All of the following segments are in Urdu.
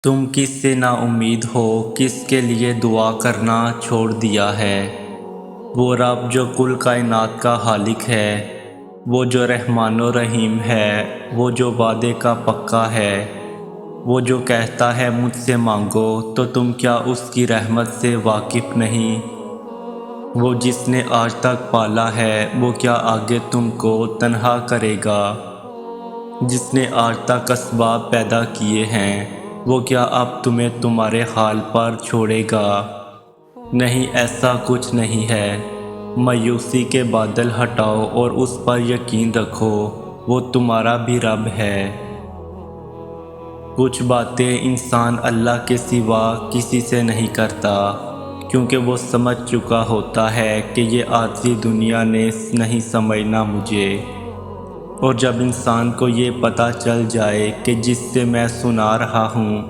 تم کس سے نا امید ہو، کس کے لیے دعا کرنا چھوڑ دیا ہے؟ وہ رب جو کل کائنات کا خالق ہے، وہ جو رحمان و رحیم ہے، وہ جو وعدے کا پکا ہے، وہ جو کہتا ہے مجھ سے مانگو، تو تم کیا اس کی رحمت سے واقف نہیں؟ وہ جس نے آج تک پالا ہے، وہ کیا آگے تم کو تنہا کرے گا؟ جس نے آج تک اسباب پیدا کیے ہیں، وہ کیا اب تمہیں تمہارے حال پر چھوڑے گا؟ نہیں، ایسا کچھ نہیں ہے۔ مایوسی کے بادل ہٹاؤ اور اس پر یقین رکھو، وہ تمہارا بھی رب ہے۔ کچھ باتیں انسان اللہ کے سوا کسی سے نہیں کرتا، کیونکہ وہ سمجھ چکا ہوتا ہے کہ یہ عارضی دنیا نے نہیں سمجھنا مجھے۔ اور جب انسان کو یہ پتہ چل جائے کہ جس سے میں سنا رہا ہوں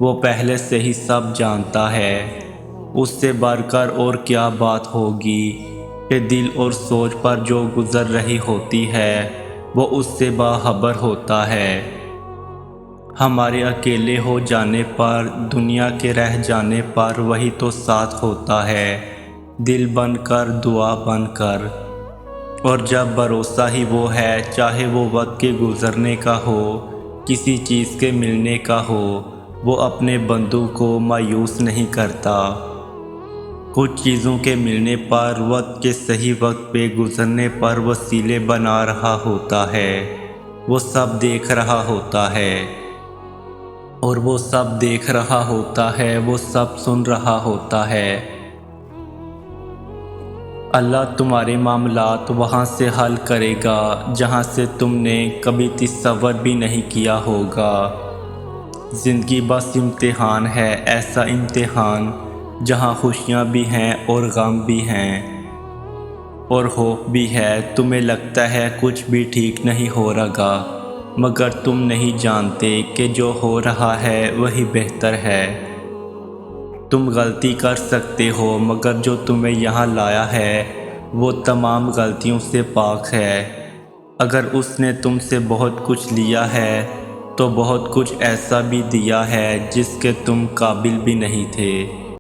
وہ پہلے سے ہی سب جانتا ہے، اس سے بڑھ کر اور کیا بات ہوگی کہ دل اور سوچ پر جو گزر رہی ہوتی ہے وہ اس سے باخبر ہوتا ہے۔ ہمارے اکیلے ہو جانے پر، دنیا کے رہ جانے پر وہی تو ساتھ ہوتا ہے، دل بن کر، دعا بن کر۔ اور جب بھروسہ ہی وہ ہے، چاہے وہ وقت کے گزرنے کا ہو، کسی چیز کے ملنے کا ہو، وہ اپنے بندوں کو مایوس نہیں کرتا۔ کچھ چیزوں کے ملنے پر، وقت کے صحیح وقت پہ گزرنے پر وسیلے بنا رہا ہوتا ہے۔ وہ سب دیکھ رہا ہوتا ہے، اور وہ سب دیکھ رہا ہوتا ہے، وہ سب سن رہا ہوتا ہے۔ اللہ تمہارے معاملات وہاں سے حل کرے گا جہاں سے تم نے کبھی تصور بھی نہیں کیا ہوگا۔ زندگی بس امتحان ہے، ایسا امتحان جہاں خوشیاں بھی ہیں اور غم بھی ہیں اور خوف بھی ہے۔ تمہیں لگتا ہے کچھ بھی ٹھیک نہیں ہو رہا، مگر تم نہیں جانتے کہ جو ہو رہا ہے وہی بہتر ہے۔ تم غلطی کر سکتے ہو، مگر جو تمہیں یہاں لایا ہے وہ تمام غلطیوں سے پاک ہے۔ اگر اس نے تم سے بہت کچھ لیا ہے تو بہت کچھ ایسا بھی دیا ہے جس کے تم قابل بھی نہیں تھے۔